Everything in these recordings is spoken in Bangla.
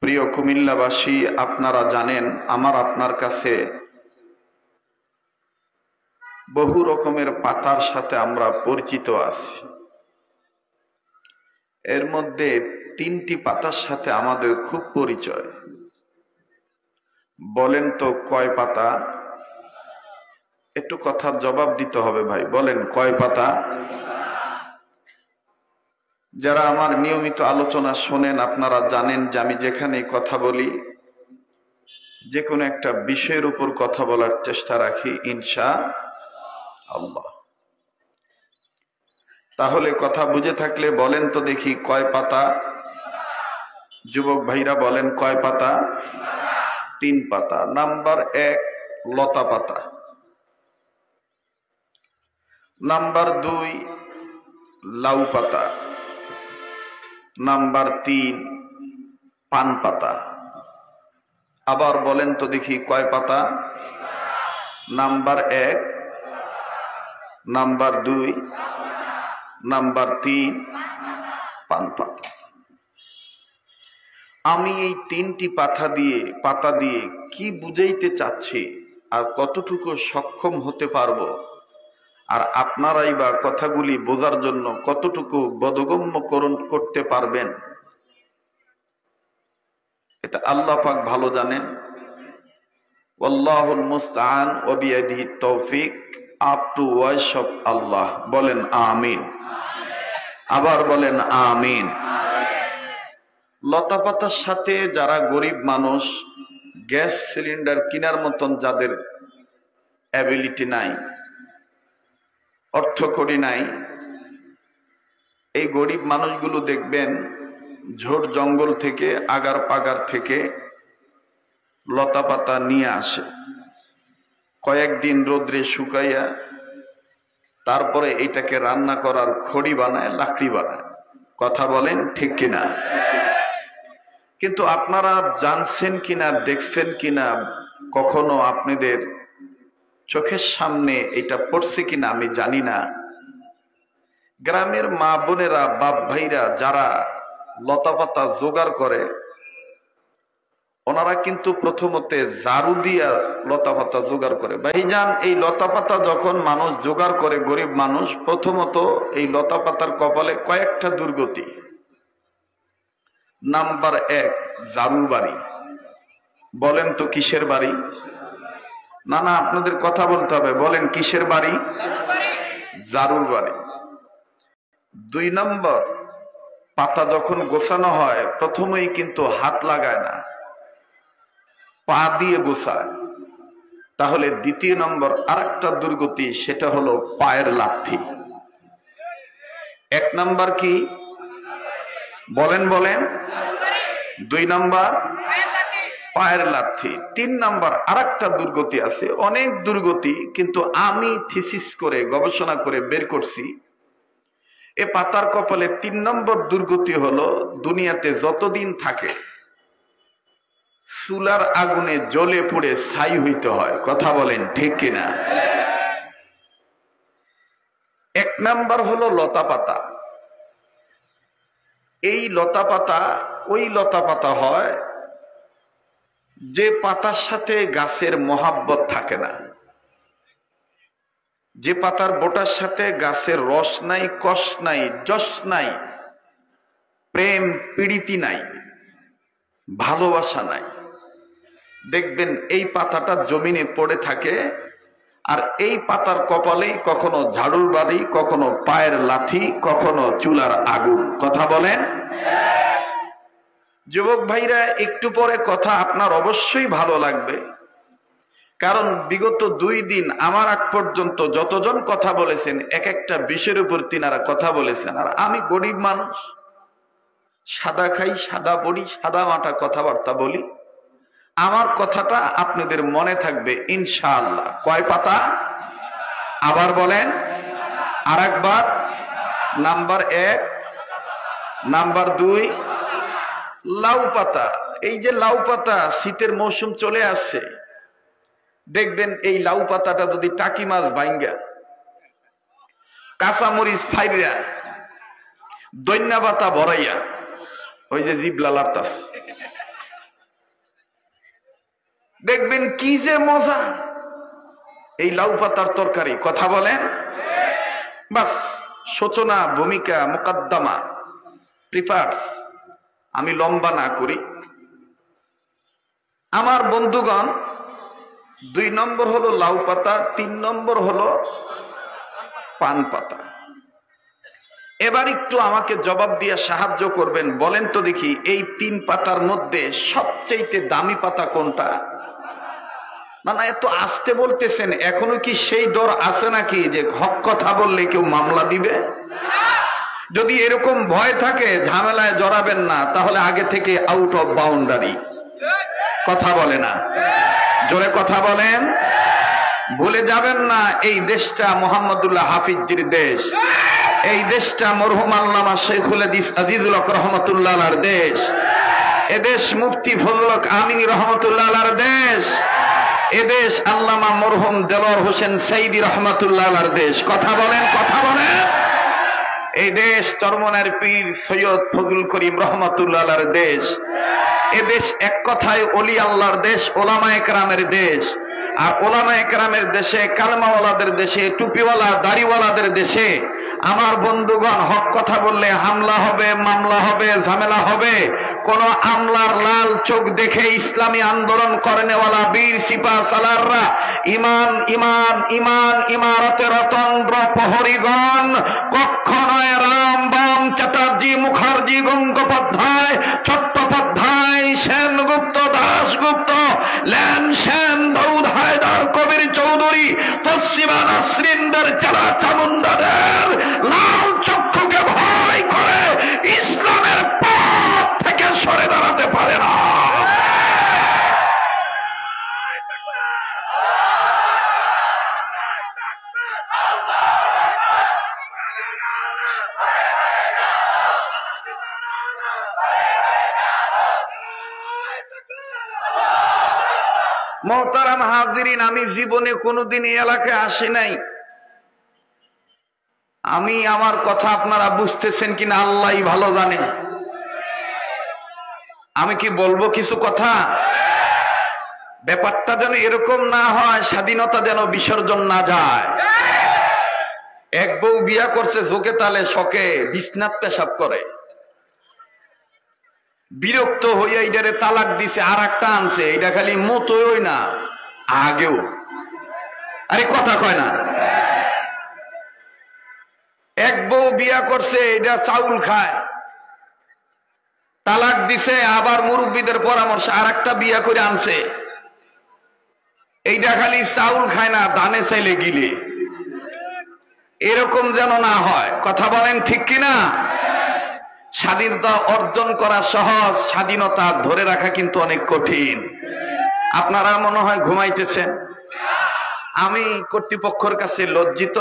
প্রিয় কুমিল্লাবাসী, আপনারা জানেন আমার আপনার কাছে বহু রকমের পাতার সাথে আমরা পরিচিত আছি। এর মধ্যে 3টি পাতার সাথে আমাদের খুব পরিচয়। বলেন তো কয় পাতা? একটু কথার জবাব দিতে হবে ভাই, বলেন কয় পাতা? যারা আমার নিয়মিত আলোচনা শোনেন আপনারা জানেন যে আমি যেখানে কথা বলি যে কোনো একটা বিষয়ের উপর কথা বলার চেষ্টা রাখি ইনশাআল্লাহ। তাহলে কথা বুঝে থাকলে বলেন তো দেখি কয় পাতা? যুবক ভাইরা বলেন কয় পাতা? 3 পাতা। নাম্বার 1 লতা পাতা, নাম্বার 2 লাউ পাতা, নাম্বার 3 পান পাতা। আবার বলেন তো দেখি কয় পাতা? নাম্বার 1, নাম্বার 2, নাম্বার 3 পান পাতা। আমি এই 3টি পাতা দিয়ে কি বুঝাইতে চাচ্ছি আর কতটুকু সক্ষম হতে পারবো, আর আপনারাই বা কথাগুলি বোঝার জন্য কতটুকু বোধগম্যকরণ করতে পারবেন, এটা আল্লাহ পাক ভালো জানেন। ওয়াল্লাহুল মুস্তাআন ওয়া বিয়াদিহিত তৌফিক, আপ টু ওয়ার্স অফ আল্লাহ। বলেন আমিন। আবার বলেন আমিন। লতা পাতার সাথে যারা গরিব মানুষ, গ্যাস সিলিন্ডার কেনার মতন যাদের অ্যাবিলিটি নাই, অর্থকড়ি নাই, এই গরিব মানুষগুলো দেখবেন ঝোড় জঙ্গল থেকে আগার পাগার থেকে লতা পাতা নিয়ে আসে, কয়েকদিন রোদ্রে শুকাইয়া তারপরে এটাকে রান্না করার খড়ি বানায়, লাকড়ি বানায়। কথা বলেন ঠিক কিনা? কিন্তু আপনারা জানছেন কিনা, দেখছেন কিনা, কখনো আপনাদের চোখের সামনে এটা পড়ছে কিনা আমি জানি না, গ্রামের মা বোনেরা, বাপ ভাইরা যারা লতা পাতা জোগাড় করে, ওনারা কিন্তু প্রথমতে ঝাড়ু দিয়া লতা পাতা জোগাড় করে। ভাইজান, এই লতা পাতা যখন মানুষ জোগাড় করে, গরিব মানুষ, প্রথমত এই লতা পাতার কপালে কয়েকটা দুর্গতি। নাম্বার 1 ঝাড়ুর বাড়ি। বলেন তো কিসের বাড়ি? না না, আপনাদের কথা বলতে হবে, বলেন কিসের বাড়ি? ঝাড়ুর বাড়ি। 2 নম্বর, পাতা যখন গোছানো হয় প্রথমেই কিন্তু হাত লাগায় না, পা দিয়ে গোছায়। তাহলে 2 নম্বর আরেকটা দুর্গতি, সেটা হলো পায়ের লাথি। 1 নম্বর কি? বলেন বলেন। 2 নম্বর পায়ের লাথি। 3 নম্বর আরেকটা দুর্গতি আছে, অনেক দুর্গতি, কিন্তু আমি থিসিস করে গবেষণা করে বের করছি এ পাতার কপালে 3 নম্বর দুর্গতি হলো দুনিয়াতে যতদিন থাকে চুলার আগুনে জ্বলে পুড়ে ছাই হইতে হয়। কথা বলেন ঠিক কিনা? 1 নম্বর হলো লতা পাতা। এই লতা পাতা ওই লতা পাতা হয় যে পাতার সাথে গাছের মহাব্বত থাকে না, যে পাতার বোটার সাথে গাছের রস নাই, কষ নাই, যশ নাই, প্রেম প্রীতি নাই, ভালোবাসা নাই। দেখবেন এই পাতাটা জমিনে পড়ে থাকে, আর এই পাতার কপালেই কখনো ঝাড়ুর বাড়ি, কখনো পায়ের লাথি, কখনো চুলার আগুন। কথা বলেন। যুবক ভাইরা, একটু পরে কথা আপনার অবশ্যই ভালো লাগবে, কারণ বিগত 2 দিন আমার আগ পর্যন্ত যতজন কথা বলেছেন এক একটা বিষয়ের উপর তিনারা কথা বলেছেন। আর আমি গরিব মানুষ, সাদা খাই, সাদা পড়ি, সাদা মাটা কথাবার্তা বলি, আমার কথাটা আপনাদের মনে থাকবে ইনশাআল্লাহ। কয় পাতা? আবার বলেন আর একবার। নাম্বার 1, নাম্বার 2 লাউ পাতা। এই যে লাউ পাতা, শীতের মৌসুম চলে আসছে, দেখবেন এই লাউ পাতাটা যদি টাকি মাছ ভাঙ্গা, কাঁচামরিচ ফাইরা, দইন্না পাতা ভরাইয়া, ওই যে জিবলা লাড়তাস, দেখবেন কি যে মজা এই লাউ পাতার তরকারি। কথা বলেন? বাস সূচনা, ভূমিকা, মুকদ্দমা, প্রিফার্স আমি লম্বা না করি। আমার বন্ধুগণ, 2 নম্বর হলো লাউ পাতা, 3 নম্বর হলো পান পাতা। এবার একটু আমাকে জবাব দিয়ে সাহায্য করবেন। বলেন তো দেখি, এই 3 পাতার মধ্যে সবচেয়ে দামি পাতা কোনটা? না না, এত আস্তে বলতেছেন, এখনো কি সেই ডর আছে নাকি যে হক কথা বললে কেউ মামলা দিবে? যদি এরকম ভয় থাকে, ঝামেলায় জড়াবেন না, তাহলে আগে থেকে আউট অফ বাউন্ডারি। কথা বলে না, জোরে কথা বলেন। ভুলে যাবেন না, এই দেশটা মোহাম্মদুল্লাহ হাফিজজির দেশ। এই দেশটা মরহুম আল্লামা শেখুল হাদিস আজিজুল হক রহমতুল্লাহ আলার দেশ। এদেশ মুফতি ফজলুল হক আমিনী রহমতুল্লাহ আলার দেশ। এদেশ আল্লামা মরহুম দেলোয়ার হোসেন সাইদি রহমতুল্লাহ আলার দেশ। কথা বলেন, কথা বলেন। এই দেশ চরমনের পীর সৈয়দ ফজলুল করিম রহমতুল্লাহ আলার দেশ। এদেশ এক কথায় ওলি আল্লাহর দেশ, ওলামায়ে কেরামের দেশ। আর ওলামায়ে কেরামের দেশে, কালমাওয়ালাদের দেশে, টুপিওয়ালা দাড়িওয়ালাদের দেশে আমার বন্ধুগণ হক কথা বললে হামলা হবে, মামলা হবে, ঝামেলা হবে। কোন আমলার লাল চোখ দেখে ইসলামী আন্দোলন করেনেওয়ালা বীর সিপাহ সালাররা, ইমান ইমান ইমান ইমারতের অতন্দ্র প্রহরীগণ কখনোই রাম বাম চ্যাটার্জি, মুখার্জি, গঙ্গোপাধ্যায়, চট্টোপাধ্যায়, সেনগুপ্ত, দাশগুপ্ত, ল্যান সেন, দাউদ হায়দার, কবির চৌধুরী, তসলিমা নাসরিনদের, চারা চামুন্ডাদের লাল চক্ষুকে ভয় করে ইসলামের পথ থেকে সরে দাঁড়াতে পারে না। মোহতারাম হাজিরিন, আমি জীবনে কোনোদিন এই এলাকায় আসি নাই। আমি আমার কথা আপনারা বুঝতেছেন কিনা আল্লাহই ভালো জানে। আমি কি বলবো কিছু কথা? ব্যাপারটা যেন এরকম না হয় স্বাধীনতা যেন বিসর্জন না যায়। এক বউ বিয়া করছে ঝোঁকে তালে শখে, বিছনাত পেশাব করে, বিরক্ত হইয়া এটারে তালাক দিছে, আর একটা আনছে। এটা খালি মতোই না, আগেও। আরে কথা কয় না। এক বউ বিয়া করছে, এটা চাউল খায়, তালাক দিছে, আবার মুরব্বীদের পরামর্শ আর একটা বিয়া করে আনছে। এইটা খালি চাউল খায় না, দানে চাইলে গিলে। এরকম যেন না হয়। কথা বলেন ঠিক কিনা? স্বাধীনতা অর্জন করা সহজ, স্বাধীনতা ধরে রাখা কিন্তু অনেক কঠিন। আপনারা মনে হয় ঘুমাইতেছেন। আমি কর্তৃপক্ষের কাছে লজ্জিত,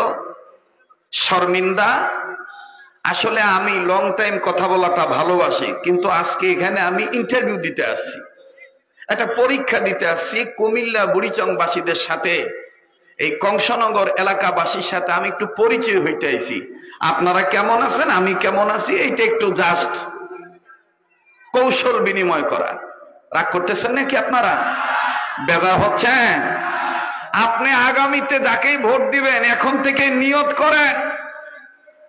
শর্মিন্দা। আসলে আমি লং টাইম কথা বলাটা ভালোবাসি, কিন্তু আজকে এখানে আমি ইন্টারভিউ দিতে আসছি, একটা পরীক্ষা দিতে আসছি। কুমিল্লা বুড়িচংবাসীদের সাথে, এই কংসনগর এলাকাবাসীর সাথে আমি একটু পরিচয় হইতে আইছি। আপনারা কেমন আছেন, আমি কেমন আছি, এইটা একটু জাস্ট কৌশল বিনিময় করা। রাগ করতেছেন নাকি আপনারা? বেজার হচ্ছেন? আপনি আগামীতে যাকেই ভোট দিবেন এখন থেকে নিয়ত করেন।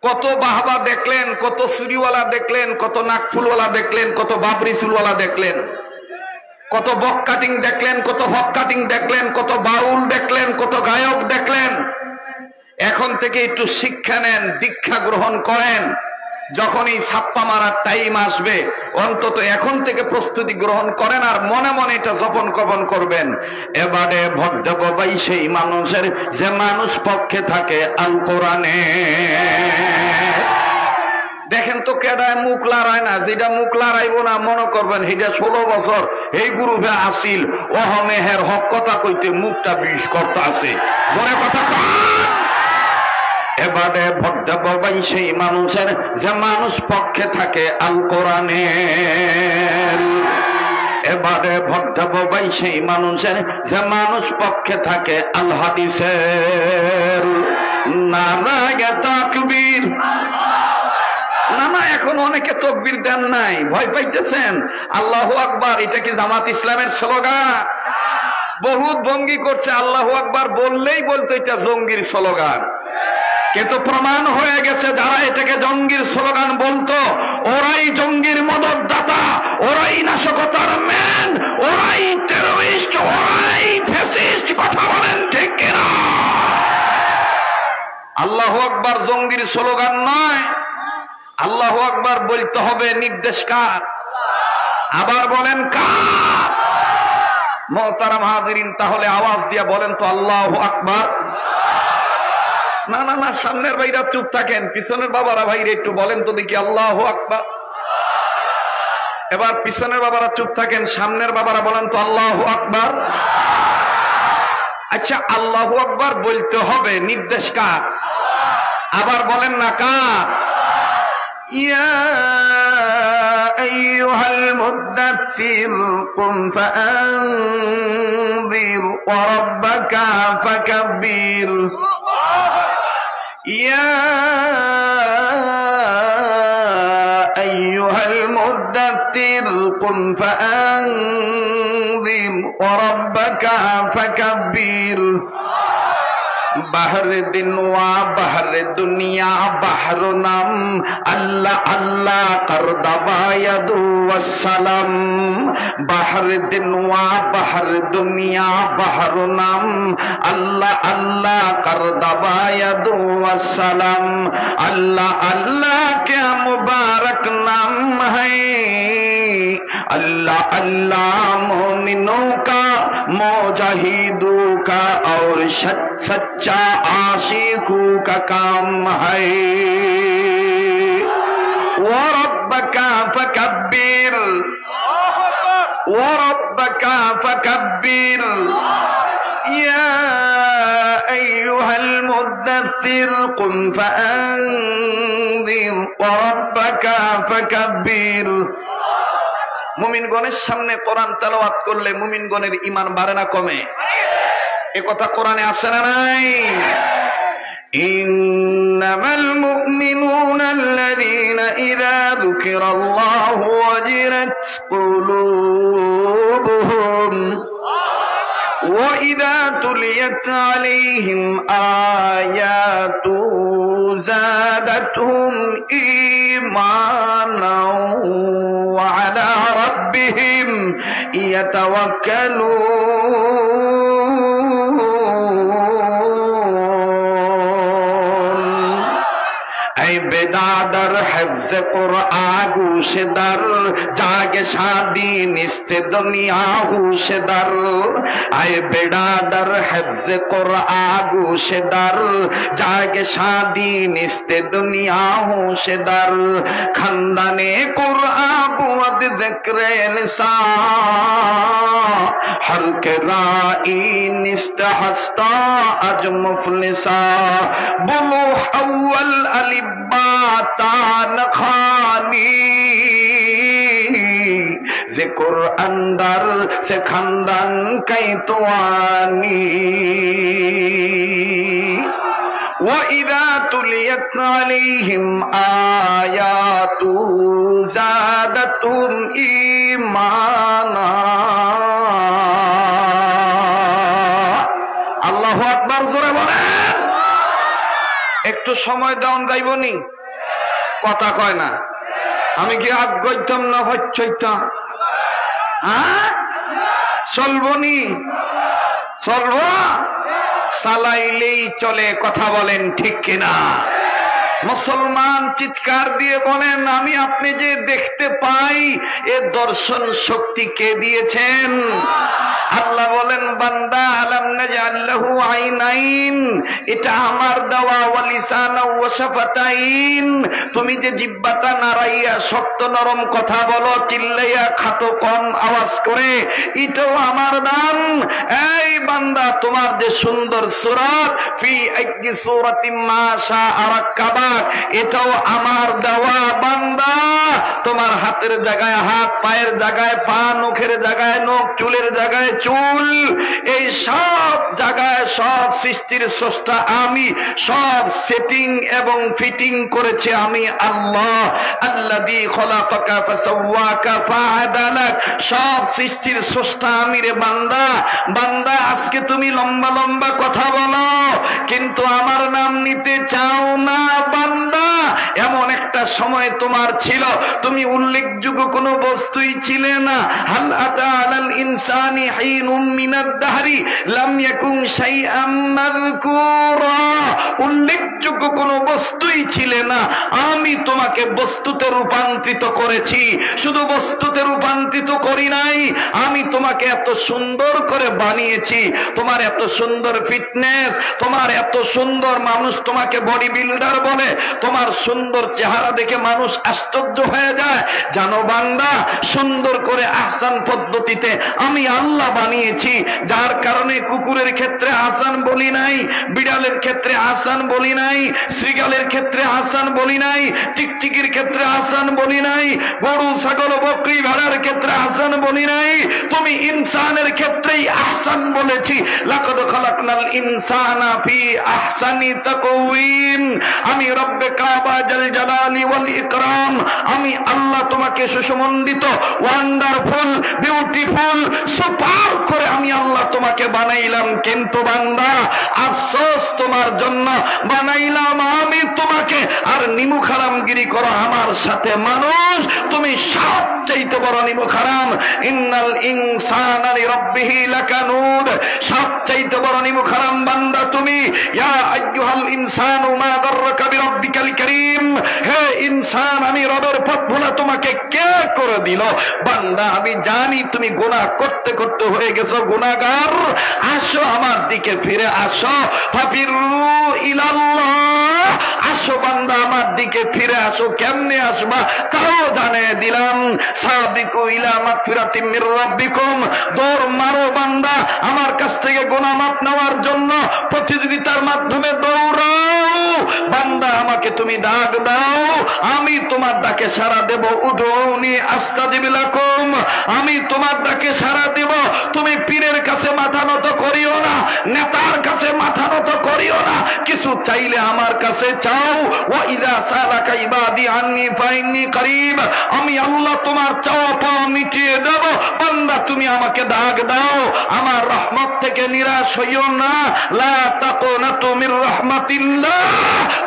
কত বাহবা দেখলেন, কত চুরিওয়ালা দেখলেন, কত নাকফুলওয়ালা দেখলেন, কত বাবরি চুলওয়ালা দেখলেন, কত বক কাটিং দেখলেন, কত হক কাটিং দেখলেন, কত বাউল দেখলেন, কত গায়ক দেখলেন। এখন থেকে একটু শিক্ষা নেন, দীক্ষা গ্রহণ করেন। যখন এই ছাপ্পা মারার টাইম আসবে, অন্তত এখন থেকে প্রস্তুতি গ্রহণ করেন, আর মনে মনে এটা জপন কপন করবেন। এবারে ভোট দেব ভাই সেই মানুষের যে মানুষ পক্ষে থাকে আল কোরআনে। দেখেন তো কেডায় মুখ লড়ায় না, যেটা মুখ লড়াইব না মনে করবেন সেটা 16 বছর এই গ্রুপে আসিল, অহমেহের হক কথা কইতে মুখটা বিষ করতে আছে। জোরে কথা কন। এবারে ভোট দেব ভাই সেই মানুষের যে মানুষ পক্ষে থাকে আল কোরআনে। এবারে ভোট দেব ভাই সেই মানুষের যে মানুষ পক্ষে থাকে আল হাদিসের। নারায়ে তাকবীর। না না, এখন অনেকে তাকবীর দেন নাই, ভয় পাইতেছেন। আল্লাহু আকবার, এটা কি জামাত ইসলামের স্লোগান? বহুত ভঙ্গি করছে, আল্লাহু আকবার বললেই বলতো এটা জঙ্গির স্লোগান। কিন্তু প্রমাণ হয়ে গেছে যারা এটাকে জঙ্গির স্লোগান বলতো ওরাই জঙ্গির মদতদাতা, ওরাই নাশকতার ম্যান, ওরাই টেররিস্ট, ওরাই ফ্যাসিস্ট। কথা বলেন ঠিক কিনা? আল্লাহু আকবার জঙ্গির স্লোগান নয়, আল্লাহু আকবার বলতে হবে নির্দেশ কার? আবার বলেন কার? মুহতারাম হাজিরিন, তাহলে আওয়াজ দিয়ে বলেন তো আল্লাহু আকবার। না না না, সামনের ভাইরা চুপ থাকেন, পিছনের বাবারা ভাইরা একটু বলেন তো দেখি আল্লাহু আকবার। এবার পিছনের বাবারা চুপ থাকেন, সামনের বাবারা বলেন তো আল্লাহু আকবার। আচ্ছা, আল্লাহু আকবার বলতে হবে নির্দেশ কার? আবার বলেন না কার? ইয়া আইয়ুহাল মুদ্দাথির কুম ফাআনযির ওয়া রাব্বাকা ফাকাব্বির। ইয়া আইয়ুহাল মুদ্দাথির কুম ফাআনযির ওয়া রাব্বাকা ফাকাব্বির। বাহর দিন ওয়া বাহর দুনিয়া বাহর নাম আল্লাহ আল্লাহ কর দাবায়াদু ওয়াসসালাম। বাহর দিন ওয়া বাহর দুনিয়া বাহর নাম আল্লাহ আল্লাহ কর দাবায়াদু ওয়াসসালাম। আল্লাহ আল্লাহ क्या मुबारक नाम है, अल्लाह अल्लाह मोमिनों का मुजाहिदों का और सच्चा आशिकों का काम है। وربك فكبر وربك فكبر يا أيها المدثر قم فأنذر وربك فكبر। মুমিনগণের সামনে কোরআন তেলাওয়াত করলে মুমিনগণের ঈমান বাড়ে না কমে? এ কথা কোরআনে আছে না নাই? ইন্নামাল মুমিনুনা আল্লাযীনা ইযা যুকিরাল্লাহু ওয়াজিলাত কুলুবুহুম ওয়া ইযা তুলিয়াত আলাইহিম আয়াতুহু যাদাতহুম ঈমানাও ওয়া আলা রাব্বিহিম ইয়াতাওয়াক্কালুন। बेदादर हिफ्ज़ कुरआन गूशेदार जागे शादी निस्ते दुनिया होशेदार। आए बेदादर हिफ्ज़ कुरआन गूशेदार जागे शादी निस्ते दुनिया होशेदार। खंदाने कुरआन बुअद ज़िक्रे निसा हर के राई निस्त हस्ता अज मुफलिसा। बुलू अव्वल अलिब्बाता नखानी ज़िक्र अंदर से खंदन कई तुआनी। وَإِذَا تُلِيَتْ عَلَيْهِمْ آيَاتُهُ زَادَتْهُمْ إِيمَانًا। আল্লাহু আকবার জোরে বলেন। একটু সময় দাও, গাইবনি কথা কয় না। আমি কি আগ গইতাম না হচ্ছইতাম? হ্যাঁ, চলবনি? চলব? চালাইলেই চলে। কথা বলেন ঠিক কিনা? মুসলমান চিৎকার দিয়ে বলেন, আমি আপনি যে দেখতে পাই এ দর্শন শক্তি কে দিয়েছেন? আল্লাহ বলেন, বান্দা আলাম নাজআল লাহু আইনাইন, এটা আমার দেওয়া, ওয়া লিসানাও ওয়া শাফাতাইন। তুমি যে জিহ্বাটা নাড়াইয়া শক্ত নরম কথা বলো, চিল্লাইয়া খাটো কম আওয়াজ করে, এটাও আমার দান। এই বান্দা, তোমার যে সুন্দর সূরাত, ফি আইয়ি সূরাতিন মা শাআ রাক্কাবা, রাখ, এটাও আমার দেওয়া বান্দা। তোমার হাতের জায়গায় হাত, পায়ের জায়গায় পা, নখের জায়গায় নখ, চুলের জায়গায় চুল, এই সব জায়গায় সব সৃষ্টির স্রষ্টা আমি, সব সেটিং এবং ফিটিং করেছে আমি আল্লাহ। আল্লাযী খলাকাকা ফাসাওয়াকা ফাআদালাক, সব সৃষ্টির স্রষ্টা আমি রে বান্দা। বান্দা আজকে তুমি লম্বা লম্বা কথা বলো কিন্তু আমার নাম নিতে চাও না বান্দা। এমন একটা সময় তোমার ছিল তুমি উল্লেখযোগ্য কোনো বস্তুই ছিলে না। হাল আতা আলাল ইনসানি হিনুম মিনাদ দাহরি লাম ইয়াকুন শাইআম মাযকুরা, উল্লেখযোগ্য কোনো বস্তুই ছিলে না, আমি তোমাকে বস্তুতে রূপান্তরিত করেছি। শুধু বস্তুতে রূপান্তরিত করি নাই, আমি তোমাকে এত সুন্দর করে বানিয়েছি। তোমার এত সুন্দর ফিটনেস, তোমার এত সুন্দর, মানুষ তোমাকে বডি বিল্ডার বলে, তোমার সুন্দর চেহারা দেখে মানুষ আশ্চর্য হয়ে যায়। জানো বান্দা, সুন্দর করে আহসান পদ্ধতিতে আমি আল্লাহ বানিয়েছি, যার কারণে কুকুরের ক্ষেত্রে আহসান বলি নাই, বিড়ালের ক্ষেত্রে আহসান বলি নাই, শ্রীগালের ক্ষেত্রে আহসান বলি নাই, টিকটিকির ক্ষেত্রে আহসান বলি নাই, গরু ছাগল বকরি ভেড়ার ক্ষেত্রে আহসান বলি নাই, তুমি ইনসানের ক্ষেত্রেই আহসান বলেছি। লাকাদ খালাকনাল ইনসানা ফি আহসানি তাকওয়িম, আমি রব্বে কাবা জাল জালালি ওয়াল ইকরাম, আমি আল্লাহ তোমাকে সুসমন্ডিত, ওয়ান্ডারফুল, বিউটিফুল, সুপার করে আমি আল্লাহ তোমাকে বানাইলাম। কিন্তু বান্দা আফসোস তোমার জন্য, বানাইলাম আমি তোমাকে আর নিমুখ হারামগিরি করো আমার সাথে মানুষ, তুমি সবচাইতে বড় নিমুখ হারাম। ইন্নাল ইনসানা লিরাব্বিহি লাকানুদ, সবচাইতে বড় নিমুখ হারাম বান্দা তুমি। ইয়া আইয়ুহাল ইনসানু মা গাররাকা বিরাব্বিকাল কারীম, হে ইনসান আমি রবের পথ ভোলা তোমাকে কে করে দিল? বান্দা আমি জানি তুমি গুনাহ করতে করতে হয়ে গেছো গুনাহগার, আসো আমার দিকে ফিরে আসো। ফাফিরু ইলাল্লাহ, আসো বান্দা আমার দিকে ফিরে আসো। কেমনে আসবা তাও জানিয়ে দিলাম। সাবিকু ইলা মাগফিরাতিম মির রাব্বিকুম, দৌড় মারো বান্দা আমার কাছ থেকে গুনাহ মাফ নেওয়ার জন্য, প্রতিযোগিতার মাধ্যমে দৌড়াও। বান্দা আমাকে তুমি ডাক দাও, আমি তোমার ডাকে সাড়া দেব। উদউনি আস্তাজিব লাকুম, আমি তোমার ডাকে সাড়া দেব। তুমি পীরের কাছে মাথা নত করিও না, নেতার কাছে মাথা নত করিও না, কিছু চাইলে আমার কাছে চাও। ওয়া ইযা সালাকা ইবাদি আন্নী ফাইন্নী করিব, আমি আল্লাহ তোমার চাওয়া পাওয়া মিটিয়ে দেব। বান্দা তুমি আমাকে ডাক দাও, আমার রহমত থেকে নিরাশ হইও না। লা তাকুনাতু মির রাহমাতিল্লাহ,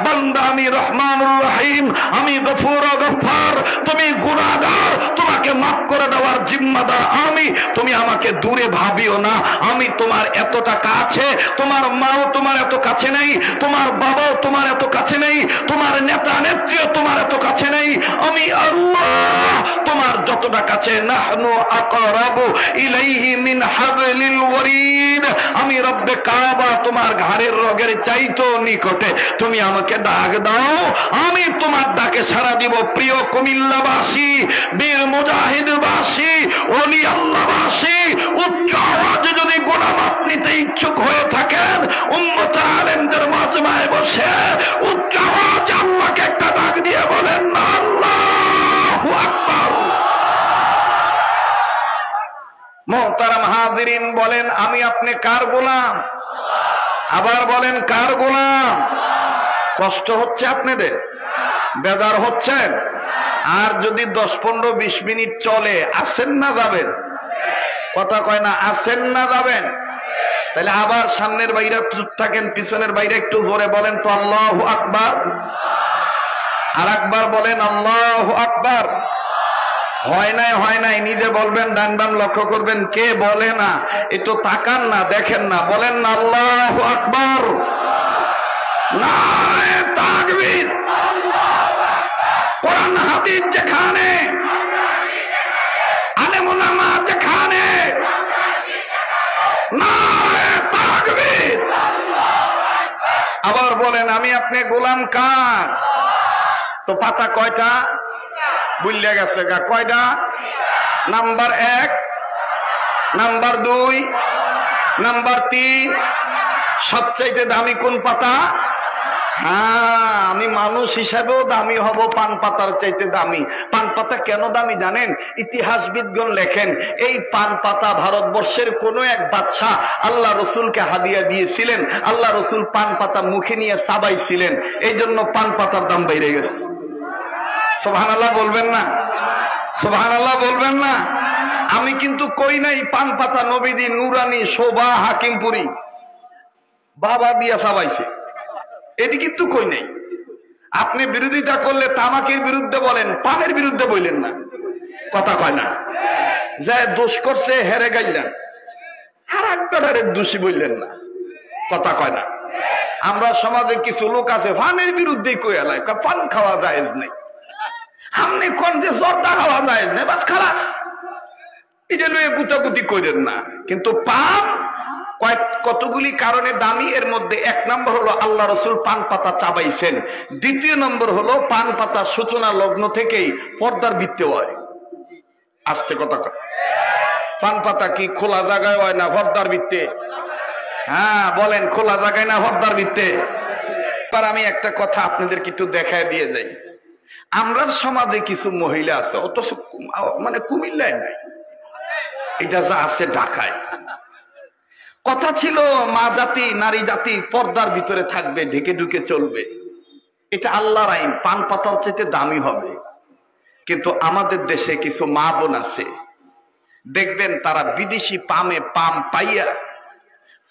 বান্দা আমি রহমানুর রহিম, আমি গফুর ও গফফার, তুমি গুনাহগার, তোমাকে মাফ করে দেওয়ার জিম্মাদার আমি। তুমি আমাকে দূরে ভাবিও না, আমি তোমার এতটা কাছে। তোমার মাও তোমার এত কাছে নেই, তোমার বাবাও তোমার এত কাছে নেই, তোমার নেতা নেত্রীও তোমার এত কাছে নেই। আমি আল্লাহ তোমার যতটা কাছে, নাহনু আকরাবু ইলাইহি মিন হাবলিল ওয়ারিদ, আমি রব্বে কাবা তোমার ঘাড়ের রগের চাইতো নিকটে। তুমি আমাকে ডাক দাও, আমি তোমার ডাকে সাড়া দিব। প্রিয় কুমিল্লাবাসী, বীর মুজাহিদবাসী, ওলি আল্লাহবাসী, উচ্চ আওয়াজে যদি গুনাহ মাফ নিতে ইচ্ছুক হয়ে থাকেন, উম্মত আলেমদের মাজমায় বসে উচ্চ আওয়াজে আল্লাহকে একটা ডাক দিয়ে বলেন না আল্লাহু আকবার। মুহতারাম হাজিরিন, বলেন আমি আপনি কার গোলাম? আবার বলেন কার গোলাম? কষ্ট হচ্ছে আপনাদের? বেজার হচ্ছেন? আর যদি 10-15-20 মিনিট চলে, আসেন না যাবেন? কথা কয় না, আসেন না যাবেন? তাহলে আবার সামনের বাইরে চুপ থাকেন, পিছনের বাইরে একটু জোরে বলেন তো আল্লাহু আকবার। আর একবার বলেন আল্লাহু আকবার। হয় নাই, হয় নাই, নিজে বলবেন, ডান বাম লক্ষ্য করবেন কে বলে না, একটু তাকান না, দেখেন না, বলেন না আল্লাহু আকবার। নারে তাকবীর। কোরআন হাদিস যেখানে, আলেম উলামা যেখানে, নারে তাকবীর। আবার বলেন আমি আপনি গোলাম কার? তো পাতা কয়টা? বুঝলে গেছে গা, কয়টা? নাম্বার 1, নাম্বার 2, নাম্বার 3, সবচাইতে দামি কোন পাতা? হ্যাঁ, আমি মানুষ হিসাবেও দামি হব পান পাতার চাইতে দামি। পান পাতা কেন দামি জানেন? ইতিহাসবিদগণ লেখেন, এই পান পাতা ভারতবর্ষের কোন এক বাদশাহ আল্লাহ রসুলকে হাদিয়া দিয়েছিলেন। আল্লাহ রসুল পান পাতা মুখে নিয়ে চাবাইছিলেন, এই জন্য পান পাতার দাম বেড়ে গেছে। সুবহানাল্লাহ বলবেন না? সুবহানাল্লাহ বলবেন না? আমি কিন্তু কই নাই পান পাতা নবীজি নুরানি শোভা হাকিমপুরি বাবা দিয়া চাবাইছে, এটি কিন্তু কই নাই। আপনি বিরোধিতা করলে তামাকের বিরুদ্ধে বলেন, পানের বিরুদ্ধে বললেন না, কথা কয় না। যে দোষ করছে হেরে গাইলেন, আর একবারের দোষী বললেন না, কথা কয় না। আমরা সমাজে কিছু লোক আছে পানের বিরুদ্ধে কই এলায়, পান খাওয়া জায়েজ নেই। আপনি কোন যে জর্দা খাওয়া জায়েজ নেই, বাস খালাস, এটা লয়ে গুতাগুতি করেন না। কিন্তু পান কতগুলি কারণে দামি। এর মধ্যে এক নম্বর হলো আল্লাহ রসুল পান পাতা চাবাইছেন। দ্বিতীয় নম্বর হলো পান পাতা সূচনা লগ্ন থেকেই পর্দার ভিত্তি হয়। আস্তে কথা কয়, পান পাতা কি খোলা জায়গায় হয় না পর্দার ভিত্তি? হ্যাঁ বলেন, খোলা জায়গায় না পর্দার ভিত্তি? এবার আমি একটা কথা আপনাদেরকে একটু দেখায় দিয়ে যাই। আমরা সমাজে কিছু মহিলা আছে, অথচ মানে কুমিল্লায় নাই, এটা যা আছে ঢাকায়। কথা ছিল মা জাতি নারী জাতি পর্দার ভিতরে থাকবে, ঢেকে ঢুকে চলবে, এটা আল্লাহর আইন, পান পাতার চাইতে দামি হবে। কিন্তু আমাদের দেশে কিছু মা বোন আছে, দেখবেন তারা বিদেশি পামে পাম পাইয়া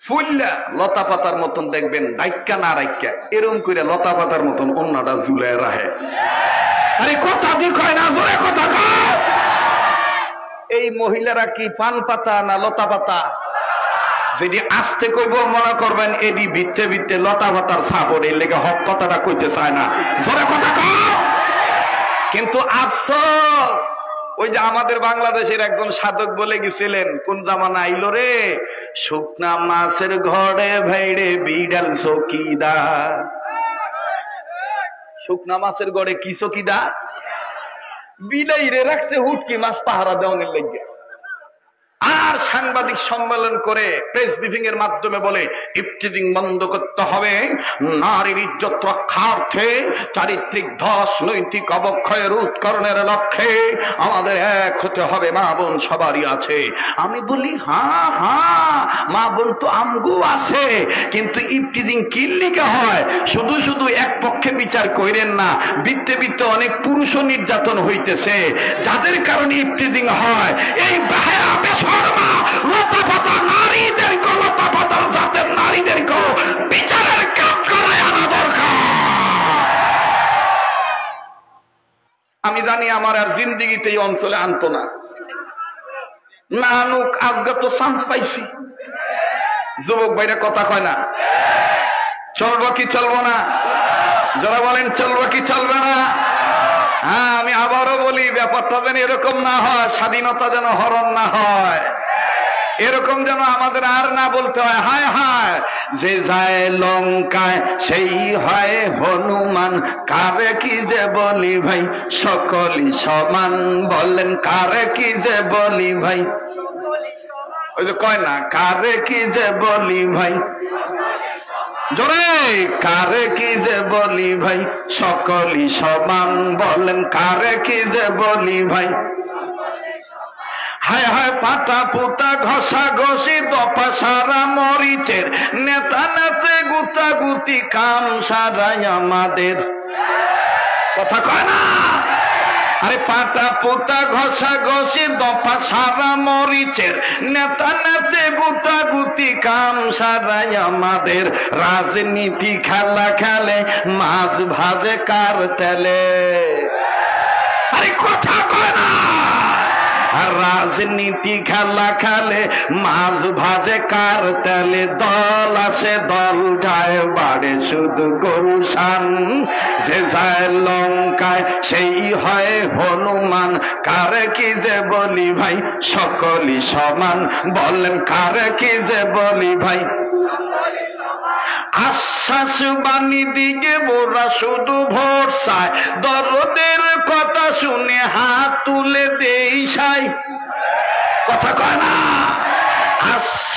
ফুল্লা লতা পাতার মতন, দেখবেন রাইক্কা না রাইক্কা এরকম করে লতা পাতার মতন অন্যটা ঝুলায় রাখে। আরে কথা দিকয় না, জোরে কথা কয়। এই মহিলারা কি পান পাতা না লতা পাতা? যদি আস্তে কইব মনে করবেন এডি ভিত্তে ভিত্তে লতা পাতার সাপড়, এর লেগে হক কথাটা কইতে চায় না, জোরে কথা কয়। কিন্তু আফসোস, ওই যে আমাদের বাংলাদেশের একজন সাধক বলে গেছিলেন, কোন জামানা আইলো রে, শুকনা মাছের ঘরে ভাইড়ে বিড়াল চকিদার। শুকনা মাছের ঘরে কি চকিদার? বিলাই রে রাখছে হুটকি মাছ পাহারা দেওয়ানের লেগে। আর সাংবাদিক সম্মেলন করে প্রেস ব্রিফিং এর মাধ্যমে বলে ইফতিজিং বন্ধ করতে হবে, নারীর ইজ্জত রক্ষার্থে চারিত্রিক ধস নৈতিক অবক্ষয় রোধকরণের লক্ষ্যে আমাদের এক হতে হবে, মা বোন সবারই আছে। আমি বলি হ্যাঁ হ্যাঁ, মা বোন তো আমগো আছে, কিন্তু ইফতিজিং কিল্লিকে হয় শুধু শুধু এক পক্ষে বিচার কইরেন না। বিত্তে বিত্তে অনেক পুরুষও নির্যাতন হইতেছে, যাদের কারণে ইফতিজিং হয়। এই বিচারের কাজ করায় আনা দরকার। আমি জানি আমার আর জিন্দিগিতে এই অঞ্চলে আনতো না, না আনুক, আজকে তো চান্স পাইছি। যুবক ভাইরা কথা কয় না, চলবো কি চলবো না? যারা বলেন চলবো কি চলবে না? হ্যাঁ, আমি আবারও বলি, ব্যাপারটা যেন এরকম না হয়, স্বাধীনতা যেন হরণ না হয়, এরকম যেন আমাদের আর না বলতে হয় হায় হায় যে যায় লঙ্কায় সেই হয় হনুমান, কারে কি যে বলি ভাই সকলই সমান। বলেন কারে কি যে বলি ভাই, ওই যে কয় না, কারে কি যে বলি ভাই, জোরে কারে কি যে বলি ভাই সকলই সমান। বলেন কারে কি যে বলি ভাই, হায় হায় পাতা পুতা ঘষা ঘষি দফা সারা মরিচের, নেতা নেতে গুতা গুতি কাম সারাই আমাদের, কথা কয় না? আরে পাতা পোতা ঘষা ঘষি দফা সারা মরিচের, নেতা নেতে গুতা গুতি কাম সারাই আমাদের। রাজনীতি খেলা খেলে মাছ ভাজে কার তেলে, আরে কথা কয় না? রাজনীতি খেলা খেলে মাছ ভাজে কার তেলে, দল আসে দল যায় বাড়ে শুধু গরুসান। যে যায় লঙ্কায় সেই হয় হনুমান, কারে কি যে বলি ভাই সকলই সমান। বলেন কারে কি যে বলি ভাই, আশ্বাস বাণী দিকে বোরা শুধু ভোট চায়, দরদের কথা শুনে হাত তুলে দেই সাই, কথা কয় না?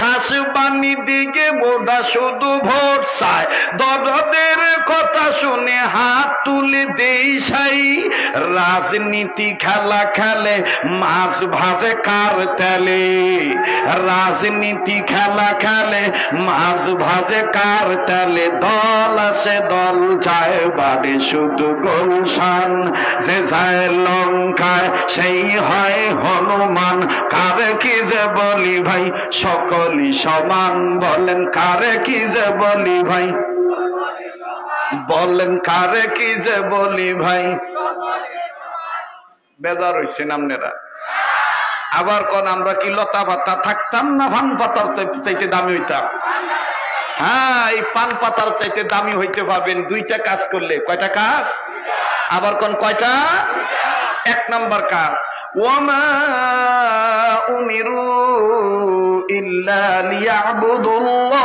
শাসবাণী দিকে বোধা শুধু ভোট চায়, দরদের কথা শুনে হাত তুলে দেই সাই। রাজনীতি খেলা খেলে মাছ ভাজে কার তেলে, রাজনীতি খেলা খেলে মাছ ভাজে কার তেলে। দল আসে দল যায় বাড়ি শুধু গুলশান, যে যায় লঙ্কায় সেই হয় হনুমান। কারে কি যে বলি ভাই সকলই সমান, বলেন কারে কি যে বলি ভাই, বলেন কারে কি যে বলি ভাই। বেজার হইছেন আপনারা? আবার কোন আমরা কি লতা পাতা থাকতাম না ভান পাতার চাইতে দামি হইতাম? হ্যাঁ, এই পান পাতার চাইতে দামি হইতে পারবেন দুইটা কাজ করলে। কয়টা কাজ? আবার কোন কয়টা? এক নাম্বার কাজ, ওয়ামা উমিরু ইল্লা লিয়াবুদুল্লাহ,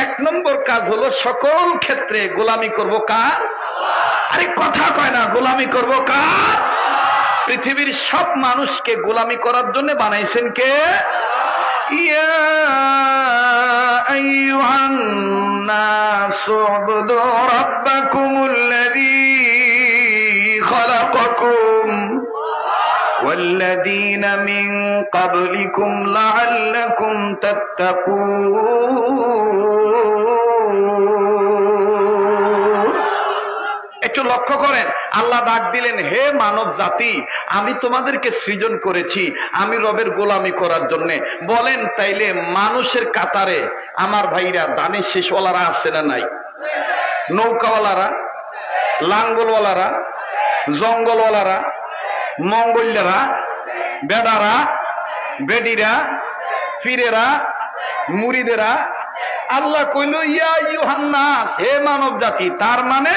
এক নম্বর কাজ হলো সকল ক্ষেত্রে গোলামি করব কার? আরে কথা কয় না, গোলামি করব কার? পৃথিবীর সব মানুষকে গোলামি করার জন্য বানাইছেন কে? ইয়া আইয়ুহান নাসু উবুদু রাব্বাকুমুল্লাযী খালাকাকুম والذين من قبلكم لعلكم تتقون। একটু লক্ষ্য করেন, আল্লাহ ডাক দিলেন, হে মানব জাতি, আমি তোমাদেরকে সৃজন করেছি আমি রবের গোলামি করার জন্য। বলেন তাইলে মানুষের কাতারে আমার ভাইরা দানের শেষওয়ালারা আসছে না নাই? নৌকাওয়ালারা, লাঙ্গলওয়ালারা, জঙ্গলওয়ালারা, মঙ্গলরা, বেডারা, বেডিরা, ফিরেরা, মুরিদেরা। আল্লাহ কইল ইয়া আইয়ুহান নাস, হে মানব জাতি। তার মানে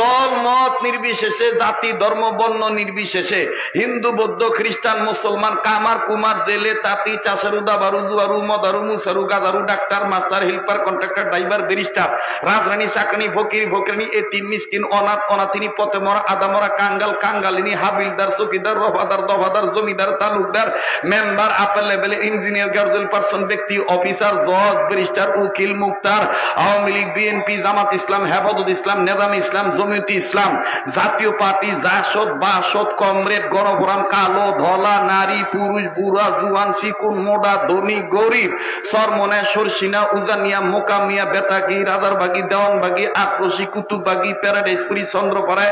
দল মত নির্বিশেষে, জাতি ধর্ম বর্ণ নির্বিশেষে, হিন্দু বৌদ্ধ খ্রিস্টান মুসলমান, কামার কুমার জেলে তাঁতি চাষারু দাবারু জুয়ারু মদারু মুসারু গাদারু doctor master helper contractor driver barrister রাজরানী চাকরানি ফকির ফকিরানি এতিম মিসকিন অনাথ অনাথিনী পথে মরা আদা মরা কাঙ্গাল কাঙ্গালিনী হাবিলদার চকিদার রফাদার দফাদার জমিদার তালুকদার মেম্বার আপার লেভেলের ইঞ্জিনিয়ার গার্জেল পার্সন ব্যক্তি অফিসার জজ ব্যারিস্টার উকিল মুক্তার আওয়ামী লীগ বিএনপি জামাত ইসলাম হেফাজত ইসলাম নেজাম ইসলাম জমিয়তে ইসলাম জাতীয় পার্টি জাসদ বাসদ কমরেড গণফোরাম কালো ধলা নারী পুরুষ বুড়া জুয়ান চিকুন মোডা ধনী গরিব সরমনে সরসিনা উজানিয়া মোকামিয়া বেতাগি রাজারবাগি দেওয়ানবাগি আক্রোশী কুতুববাগি প্যারাডাইসপুরি চন্দ্রপাড়া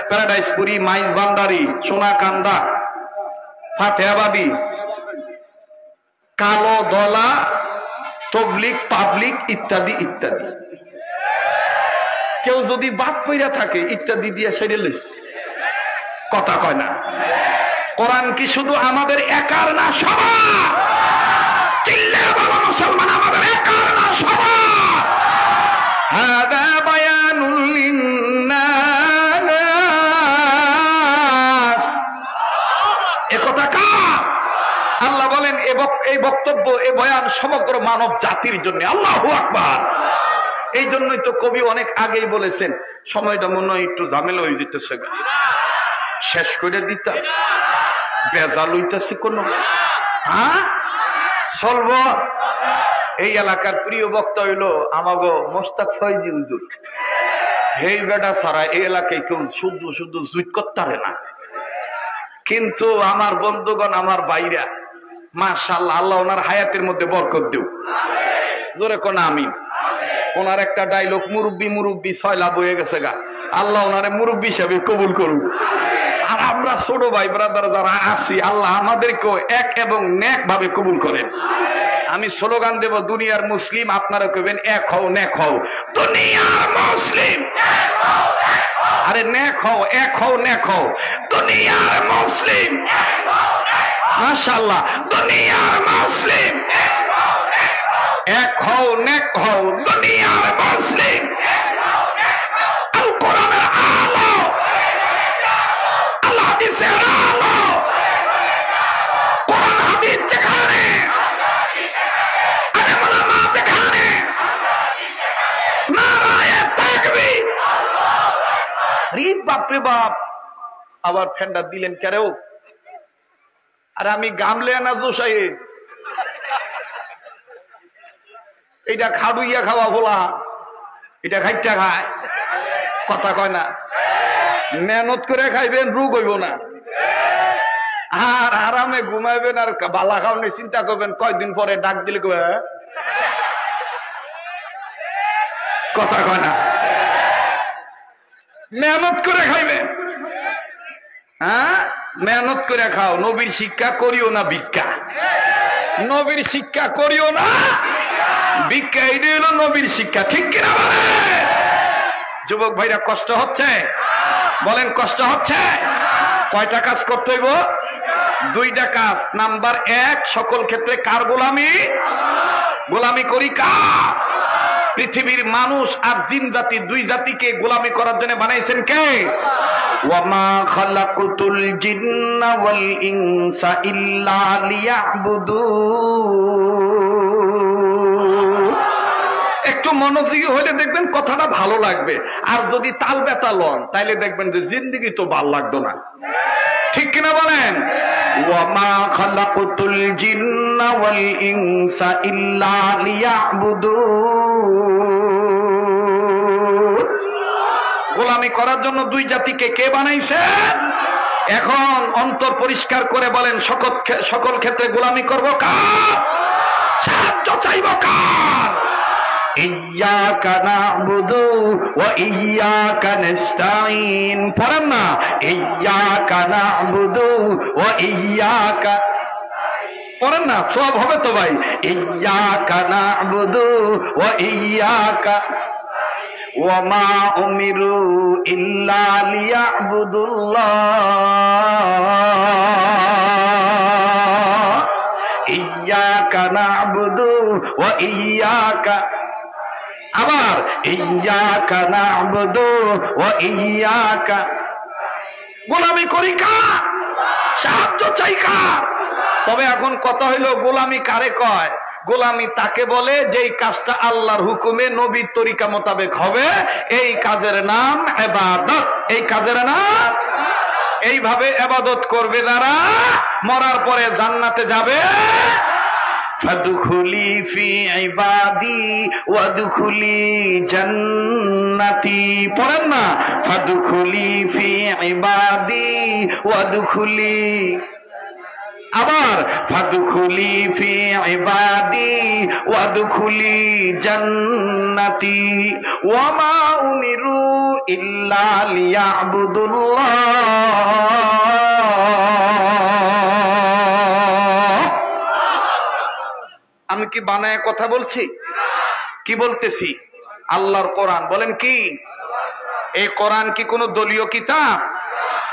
প্যারাডাইসপুরি মাইজ ভান্ডারি সোনাকান্দা ফাতেহাবাদী কালো ধলা তবলিগ পাবলিক ইত্যাদি ইত্যাদি। কেউ যদি বাদ পইরা থাকে ইত্যাদি দিয়ে সেরে লইস, কথা কয় না। কোরআন কি শুধু আমাদের একার না সবার? চিল্লে বলো মুসলমান, আমাদের একার না সবার। হাদা বায়ানুল লিন্নাস, এ কথা কার? আল্লাহ বলেন এই বক্তব্য, এই বয়ান সমগ্র মানব জাতির জন্য। আল্লাহু আকবার। এই জন্যই তো কবি অনেক আগেই বলেছেন, সময়টা মনে হয় একটু ঝামেলা হয়ে যেতেছে, শেষ করে দিতাম, বেজাল হইতেছে কোন। হ্যাঁ চলব। এই এলাকার প্রিয় বক্তা হইল আমাগো মোস্তাক ফয়জি হুজুর। হেই বেটা ছাড়া এই এলাকায় কেউ শুধু শুধু জুট করতে না। কিন্তু আমার বন্ধুগণ, আমার ভাইরা, মাশাআল্লাহ, আল্লাহ ওনার হায়াতের মধ্যে বরকত দেও। জোরে কোন আমিন। ওনার একটা ডায়লগ, মুরব্বি মুরব্বি ছয় লাভ হয়ে গেছে গা, আল্লাহ ওনারে মুরব্বি হিসাবে কবুল করুক। আর আমরা ছোট ভাই ব্রাদার যারা আছি, আল্লাহ আমাদেরকেও এক এবং নেক ভাবে কবুল করেন। আমি স্লোগান দেব, দুনিয়ার মুসলিম, আপনারা কইবেন এক হও নেক হও। দুনিয়ার মুসলিম, আরে নেক হও, এক হও নেক হও। দুনিয়ার মুসলিম, মাশাআল্লাহ, দুনিয়ার মুসলিম এক হও নেক হও। দুনিয়ার মুসলিম আল কোরআনের আলো, আল্লাহ হাদিসের আলো, কোরআন হাদিস যেখানে, আলেম ওলামা যেখানে, নারায়ে তাকবীর। রে বাপ রে বাপ, আবার ফ্যানটা দিলেন কেরেও? আর আমি গামলে না জোসাই, এটা খাড়ুইয়া খাওয়া ভোলা, এটা খাইটা খায়, কথা কয় না। মেহনত করে খাইবেন, রোগ হইব না, আর আরামে ঘুমাইবেন, আর বালা খাওয়ানি চিন্তা করবেন, কয়দিন পরে ডাক দিলে কথা কয় না। মেহনত করে খাইবেন, হ্যাঁ মেহনত করে খাও। নবীর শিক্ষা করিও না ভিক্ষা, নবীর শিক্ষা করিও না ভিক্ষা, এটাই হলো নবীর শিক্ষা, ঠিক কিনা বলে? যুবক ভাইরা কষ্ট হচ্ছে? বলেন কষ্ট হচ্ছে? কয়টা কাজ করতে হইব? দুইটা কাজ। নাম্বার এক, সকল ক্ষেত্রে কার গোলামি? গোলামি করি কার? পৃথিবীর মানুষ আর জিন জাতি, দুই জাতিকে গোলামি করার জন্য বানাইছেন কে? ওয়ামা খালাকুতুল জিন্না ওয়াল ইনসা ইল্লা লিয়াবুদুন। একটু মনোযোগী হলে দেখবেন কথাটা ভালো লাগবে, আর যদি তাল বেতা লন তাইলে দেখবেন যে জিন্দেগি তো ভাল লাগতো না, ঠিক কিনা বলেন? ওয়ামা খালাকুতুল জিন্না ওয়াল ইনসা ইল্লা লিয়াবুদুন। গোলামি করার জন্য দুই জাতিকে কে বানাইছেন? এখন অন্তর পরিষ্কার করে বলেন, সকল ক্ষেত্রে গোলামি করব কার? সাহায্য চাইব কার? ইয়্যাকা না'বুদু ওয়া ইয়্যাকা নাস্তাঈন। পড়েন না, ইয়্যাকা না'বুদু ওয়া ইয়্যাকা, পড়েন না, সওয়াব হবে তো ভাই। ইয়্যাকা না'বুদু ওয়া ইয়্যাকা ওয়া মা উমিরু ইল্লা লিয়াবুদুল্লাহ। ইয়্যাকা না'বুদু ওয়া ইয়্যাকা, আবার ইয়্যাকা না'বুদু ওয়া ইয়্যাকা। গোলামি করি কার? সাহায্য চাই কার? তবে এখন কথা হইলো, গোলামি কারে কয়? গোলামি তাকে বলে যেই কাজটা আল্লাহর হুকুমে নবীর তরিকা মোতাবেক হবে, এই কাজের নাম ইবাদত। এই কাজের নাম, এইভাবে ইবাদত করবে যারা, মরার পরে জান্নাতে যাবে। ফাদখুলি ফি ইবাদি ওয়াদখুলি জান্নাতি। পড়েন না, ফাদখুলি ফি ইবাদি ওয়াদখুলি, আবার ফাদখুলি ফি ইবাদি ওয়াদখুলি জান্নাতি ওয়া মা উমিরু ইল্লা লিয়াবুদুল্লাহ। আমি কি বানায় কথা বলছি? কি বলতেছি? আল্লাহর কোরআন। বলেন কি? এই কোরআন কি কোনো দলীয় কিতাব?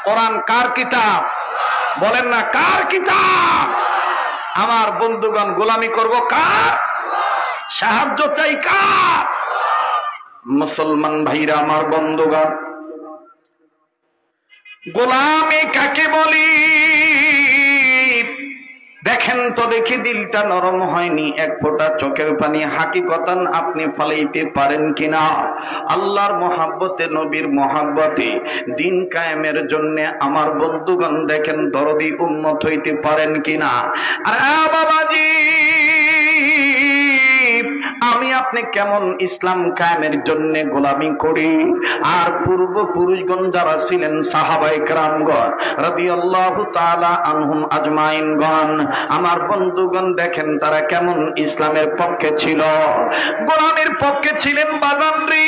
কোরআন কার কিতাব? বলেন না, কার কিতাব? আমার বন্ধুগণ, গোলামি করব কার? সাহায্য চাই কার? মুসলমান ভাইরা আমার, বন্ধুগণ, গোলামি কাকে বলি? দেখেন তো দেখি, দিলটা নরম হয়নি, এক ফোঁটা চোখের পানি হাকিকতান আপনি ফালাইতে পারেন কিনা? আল্লাহর মহাব্বতে, নবীর মহাব্বতে, দিন কায়েমের জন্য আমার বন্ধুগণ দেখেন দরদি উম্মত হইতে পারেন কিনা? আরে বাবাজি, আমি আপনি কেমন ইসলাম কায়েমের জন্য গোলামি করি? আর পূর্বপুরুষগণ যারা ছিলেন, সাহাবায়ে কেরামগণ রাদিয়াল্লাহু তাআলা আনহুম আজমাইনগণ, আমার বন্ধুগণ দেখেন তারা কেমন ইসলামের পক্ষে ছিল, গোলামির পক্ষে ছিলেন। বাজানরি,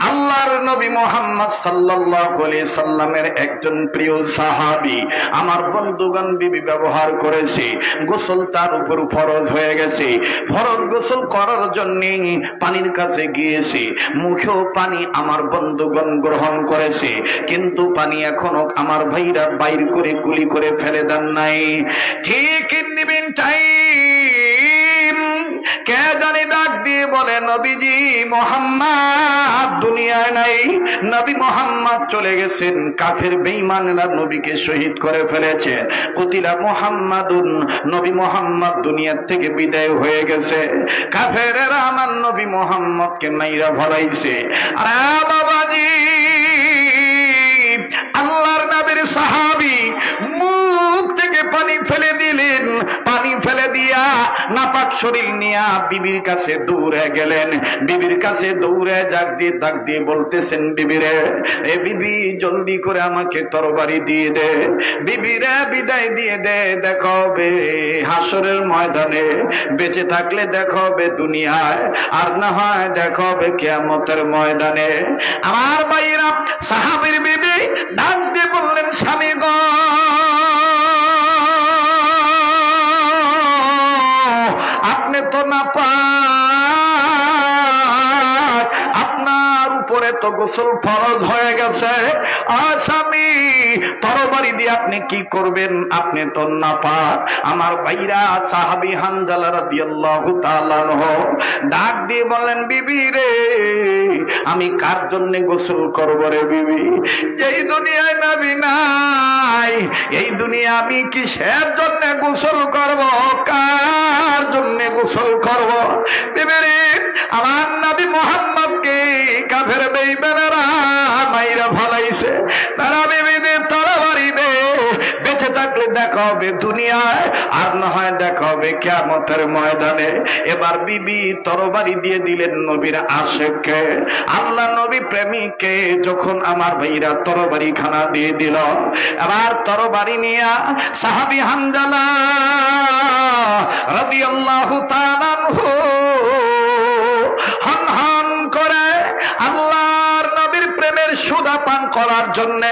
আল্লাহর নবী মুহাম্মদ সাল্লাল্লাহু আলাইহি সাল্লামের একজন প্রিয় সাহাবী, আমার বন্ধুগণ বিবি ব্যবহার করেছে, গোসল তার উপর ফরজ হয়ে গেছে, ফরজ গোসল করার জন্য পানির কাছে গিয়েছে, মুখেও পানি আমার বন্ধুগণ গ্রহণ করেছে, কিন্তু পানি এখনো আমার ভাইরা বাইর করে কুলি করে ফেলে দেন নাই। ঠিক নিবেন টাইম, কে জানি ডাক দিয়ে বলে, নবীজি মুহাম্মদ দুনিয়ায় নাই, নবী মুহাম্মদ চলে গেছেন, কাফের বেঈমানরা নবীকে শহীদ করে ফেলেছে, কুতিলা মুহাম্মাদুন, নবী মুহাম্মদ দুনিয়া থেকে বিদায় হয়ে গেছে, কাফেরেরা আমার নবী মুহাম্মদকে মাইরা ফলাইছে। আরে বাবাজি, শরীর নিয়া বিবির কাছে দৌড়ে গেলেন। বিবির কাছে দৌড়ে ডাক দিয়ে বলতেছেন, বিবিরে, এ বিবি জলদি করে আমাকে তরবারি দিয়ে দে, বিবিরে বিদায় দিয়ে দে, দেখা হবে হাসরের ময়দানে, বেঁচে থাকলে দেখা হবে দুনিয়ায়, আর না হয় দেখা হবে কিয়ামতের ময়দানে। আমার ভাইরা, সাহাবীর বিবি ডাক দিয়ে বললেন, স্বামী গো, আপনি তো নাপাক, আপনার উপরে তো গোসল ফরজ হয়ে গেছে। আর স্বামী, তরবারি দিয়ে আপনি কি করবেন? আপনি তো নাপাক। আমার ভাইরা, সাহাবী হানজালা রাদিয়াল্লাহু তাআলা আনহু ডাক দিয়ে বললেন, বিবি রে, আমি কার জন্য গোসল করব রে বিবি? এই দুনিয়ায় নবী নাই, এই দুনিয়া আমি কিসের জন্য গোসল করব? কার জন্য গোসল করব? বিবি রে, আমার নবী মুহাম্মদকে কাফের বেঈমানেরা মাইরা ফলাইছে, তারা বিবিদের তরবারি দে, বেঁচে থাকলে দেখা হবে দুনিয়ায়, আর না হয় দেখা হবে কিয়ামতের ময়দানে। এবার বিবি তরবারি দিয়ে দিলেন নবীর আশিককে, আল্লাহ নবী প্রেমিককে। যখন আমার ভাইরা তরবারি খানা দিয়ে দিল, এবার তরবারি নিয়া সাহাবী হানজালা রাদিয়াল্লাহু তাআলা আনহু হান হান করে আল্লাহর নবীর প্রেমের সুধা পান করার জন্য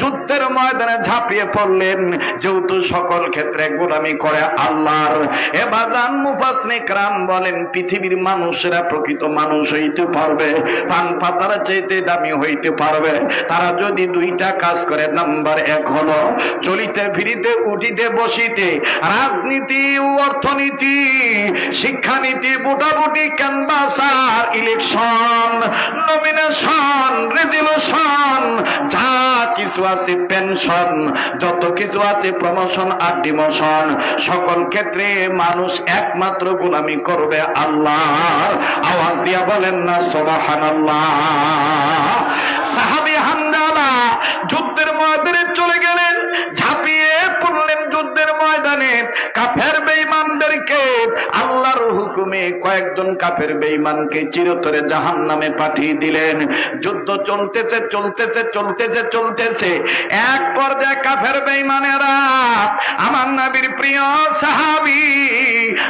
যুদ্ধের ময়দানে ঝাঁপিয়ে পড়লেন। যেহেতু সকল ক্ষেত্রে গোলামি করে আল্লাহর, এ বাজান মুফাসসিরিন کرام বলেন, পৃথিবীর মানুষেরা প্রকৃত মানুষ হইতে পারবে, পান পাতার চাইতে দামি হইতে পারবে তারা যদি দুইটা কাজ করে। নাম্বার 1 হলো চলিতে ফিরিতে উঠিতে বসিতে, রাজনীতি ও অর্থনীতি, শিক্ষানীতি, ভোটাভুটি, ক্যানভাসার, ইলেকশন, নমিনেশন, রেজুলেশন, যা কিছু আছে, পেনশন, যত কিছু আছে, প্রমোশন আর ডিমোশন, সকল ক্ষেত্রে মানুষ একমাত্র গোলামি করবে আল্লাহর। আওয়াজ দিয়া বলেন না সুবহানাল্লাহ। সাহাবী হানজালা যুদ্ধের ময়দানে চলে গেলেন, ঝাঁপিয়ে পড়লেন যুদ্ধের ময়দানে। কাফের বেঈমানদেরকে আল্লাহর হুকুমে কয়েকজন কাফের বেঈমানকে চিরতরে জাহান্নামে পাঠিয়ে দিলেন। যুদ্ধ চলতেছে চলতেছে চলতেছে চলতেছে, এক পর্যায়ে কাফের বেঈমানেরা আমার নবীর প্রিয় সাহাবী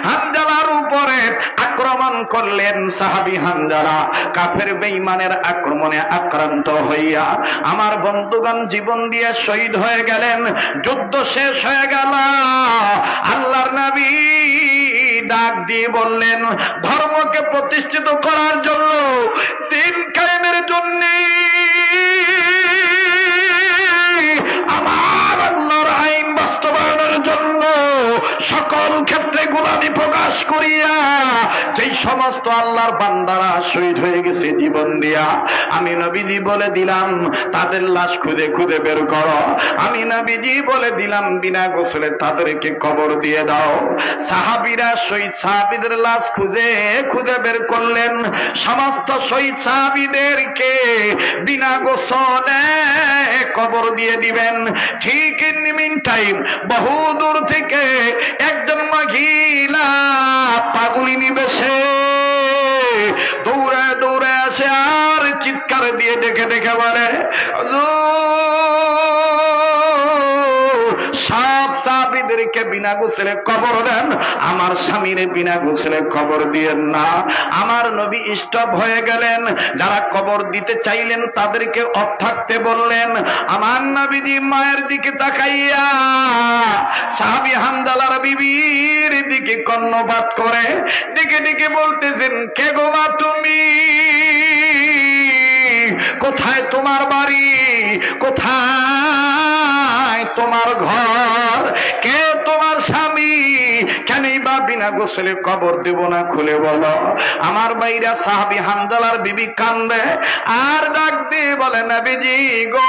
হানজালার উপরে আক্রমণ করলেন। সাহাবী হানজালা কাফের বেঈমানের আক্রমণে আক্রান্ত হইয়া আমার বন্ধুগণ জীবন দিয়ে শহীদ হয়ে গেলেন। যুদ্ধ শেষ হয়ে গেল। আল্লাহর নবী ডাক দিয়ে বললেন, ধর্মকে প্রতিষ্ঠিত করার জন্য, দিন কায়েমের জন্য আমার আল্লাহর আইন বাস্তবায়নের জন্য সকল ক্ষেত্রে গোলামি প্রকাশ করিয়া যেই সমস্ত আল্লাহর বান্দারা শহীদ হয়ে গেছে জীবন দিয়া, আমি নবীজি বলে দিলাম তাদের লাশ খুঁজে খুঁজে বের করো। আমি নবীজি বলে দিলাম বিনা গোসলে তাদেরকে কবর দিয়ে দাও। সাহাবীরা শহীদ সাহাবীদের লাশ খুঁজে খুঁজে বের করলেন। সমস্ত শহীদ সাহাবীদেরকে বিনা গোসলে কবর দিয়ে দিবেন। ঠিক ইন মিন টাইম বহু দূর থেকে একজন মহিলা পাগলিনী বেশে দৌড়ে দৌড়ে আসে আর চিৎকার দিয়ে ডেকে ডেকে বলে, সব সাহাবীদেরকে বিনা গোসলে কবর দেন, আমার স্বামীরে বিনা গোসলে কবর দিয়েন না। আমার নবী স্টপ হয়ে গেলেন। যারা কবর দিতে চাইলেন তাদেরকে অফ থাকতে বললেন। আমার নবীজি মায়ের দিকে তাকাইয়া সাহাবী হানজালার বিবির দিকে কর্ণপাত করে ডেকে ডেকে বলতেছেন, কে গো মা তুমি? কোথায় তোমার বাড়ি? কোথায় তোমার ঘর? কে তোমার স্বামী? কেনই বা বিনা গোসলে কবর দেব না? খুলে বলো। আমার ভাইরা সাহাবী হানজালার বিবি কান্দে আর ডাক দিয়ে বলে, নবীজি গো,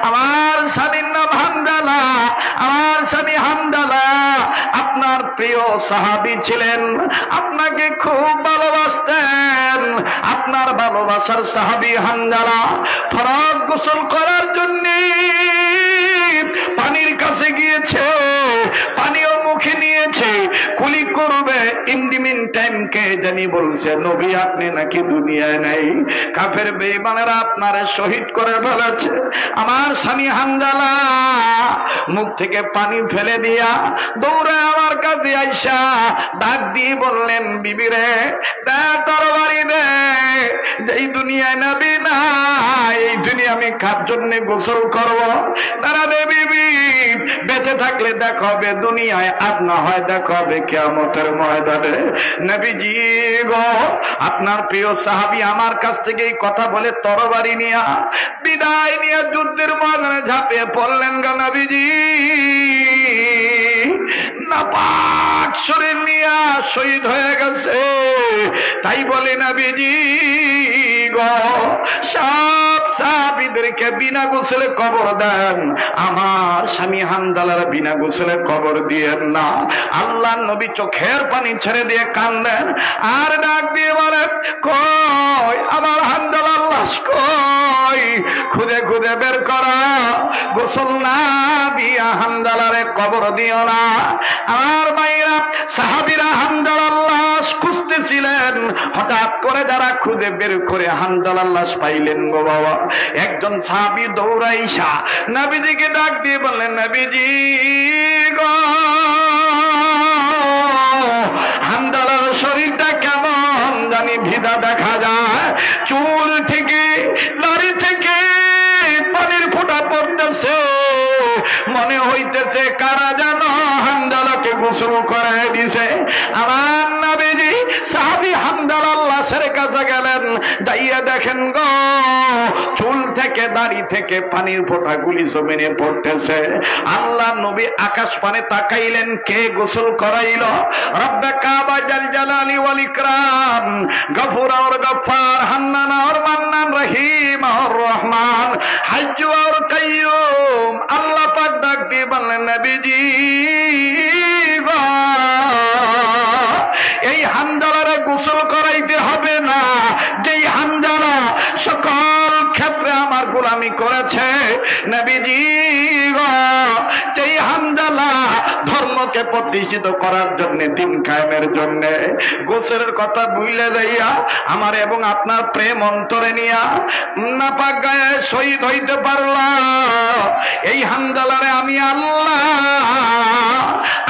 আমার স্বামীর নাম হানজালা, আমার স্বামী হানজালা আপনার প্রিয় সাহাবী ছিলেন, আপনাকে খুব ভালোবাসতেন। আপনার ভালোবাসার সাহাবী হানজালা ফরজ গোসল করার জন্য পানির কাছে গিয়েছে, পানিও মুখে নিয়েছে, ইন দি মিন টাইম কে জানি বলছে নবী আপনি নাকি দুনিয়ায় নাই। কাফের বেঈমানেরা আপনারে শহীদ করে ফেলেছে। আমার স্বামী হানজালা মুখ থেকে পানি ফেলে দিয়া দৌড়ে আমার কাছে আইসা ডাক দিয়ে বললেন, বিবি রে দে তরবারি দে, এই দুনিয়ায় নবী না, এই দুনিয়া আমি কার জন্য গোসল করব? তারা দে বিবি, বেঁচে থাকলে দেখা হবে দুনিয়ায়, আর না হয় দেখা হবে কিয়ামতের ময়দানে। নবীজি গো, আপনার প্রিয় সাহাবী আমার কাছ থেকে এই কথা বলে তরবারি নিয়া বিদায় নিয়ে যুদ্ধের ময়দানে ঝাঁপিয়ে পড়লেন গো নবীজি। নাপাক শরীর নিয়া শহীদ হয়ে গেছে। তাই বলে নবীজি গো, সব সাহাবীদেরকে বিনা গোসলে কবর দেন, আমার স্বামী হানজালার বিনা গোসলে কবর দিয়েন না। আল্লাহর নবী চোখের পানি ছেড়ে দিয়ে কাঁদেন আর ডাক দিয়ে বলেন, কই আমার হানজালার লাশ কই? খুদে খুদে বের করা, গোসল না দিয়া হানজালারে কবর দিও না। আমার ভাইরা সাহাবীরা হানজালার লাশ খুঁজতেছিলেন, হঠাৎ করে যারা খুদে বের করে হানজালার লাশ পাইলেন গো বাবা, একজন সাহাবী দৌড়াইসা নবীজিকে ডাক দিয়ে বললেন, নবীজি গো, হানজালার শরীরটা কেমন জানি ভিজা দেখা যায়, চুল থেকে দাড়ি থেকে পানির ফোঁটা পড়তেছে, মনে হইতেছে কারা যেন হানজালাকে গোসল করায় দিছে। আমার নবীজি সাহাবী হানজালার লাশের কাছে গেলেন, যাইয়া দেখেন গো, চুল থেকে দাড়ি থেকে পানির ফোঁটাগুলি জমিনে পড়তেছে। আল্লাহ নবী আকাশ পানে তাকাইলেন, কে গোসল করাইল? রব্বে কাবা জাল জালালি ওয়াল ইকরাম, গফুর और गफ्फार, हन्नान और मन्नान, रहीम और रहमान, हज और कय्यूम। अल्लाह पाक डाक দিয়ে বললেন, নবীজি গো, এই হানজালারে গোসল করাইতে হবে না, যেই হানজালা সকল ক্ষেত্রে আমার গোলামি করেছে। নবীজি গো, যেই হানজালা ধর্মকে প্রতিষ্ঠিত করার জন্য, দিন কায়েমের জন্য গোসলের কথা ভুলে যাইয়া আমার এবং আপনার প্রেম অন্তরে নিয়া নাপাক গায়ে শহীদ হইতে পারলা, এই হানজালারে আমি আল্লাহ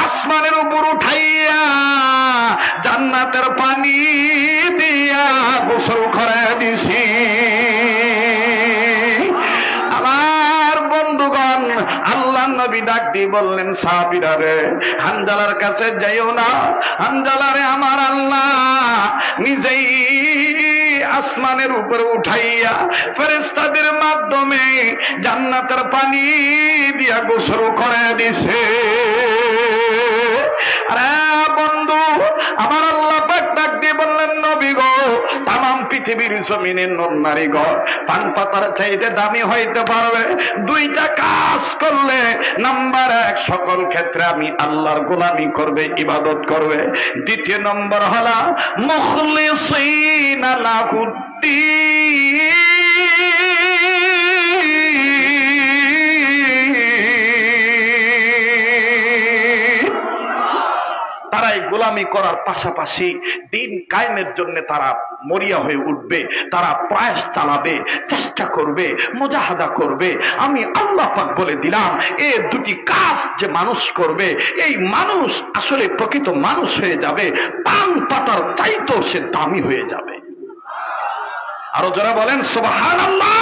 আসমানের উপর উঠাইয়া জান্নাতের পানি দিয়া গোসল করে দিছি। আমার বন্ধুগণ, আল্লাহ নবী ডাক দিয়ে বললেন, সাহাবীরা রে, হানজালার কাছে যাইও না, হানজালারে আমার আল্লাহ নিজেই আসমানের উপরে উঠাইয়া ফেরেশতাদের মাধ্যমে জান্নাতের পানি দিয়া গোসল করে দিছে। আরে বন্ধু, আমার আল্লাহ পাক ডাক দিয়ে বললেন, নবী গো, তামাম পৃথিবীর জমিনের নারী গো পান পাতার চাইতে দামি হইতে পারবে দুইটা কাজ করলে। নাম্বার 1, সকল ক্ষেত্রে আমি আল্লাহর গোলামি করবে, ইবাদত করবে। দ্বিতীয় নম্বর হলো মুখলিসিনা লাহুদ্দিন, তারাই গোলামি করার পাশাপাশি দিন কায়েমের জন্য তারা মরিয়া হয়ে উঠবে, তারা প্রয়াস চালাবে, চেষ্টা করবে, মুজাহাদা করবে। আমি আল্লাহ পাক বলে দিলাম, এই দুটি কাজ যে মানুষ করবে, এই মানুষ আসলে প্রকৃত মানুষ হয়ে যাবে, পান পাতার চাইতেও সে দামি হয়ে যাবে। আরো যারা বলেন সুবহানাল্লাহ।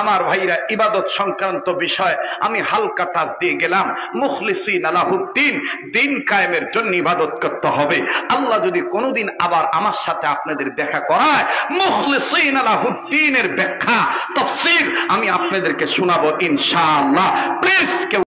আমার ভাইরা, ইবাদত সংক্রান্ত বিষয় আমি হালকা টাচ দিয়ে গেলাম। মুখলিসিনা লাহুদ্দিন, দিন কায়েমের জন্য ইবাদত করতে হবে। আল্লাহ যদি কোনোদিন আবার আমার সাথে আপনাদের দেখা করায়, মুখলিসিনা লাহুদ্দিনের ব্যাখ্যা, তাফসীর আমি আপনাদেরকে শোনাবো ইনশাআল্লাহ। প্লিজ কেউ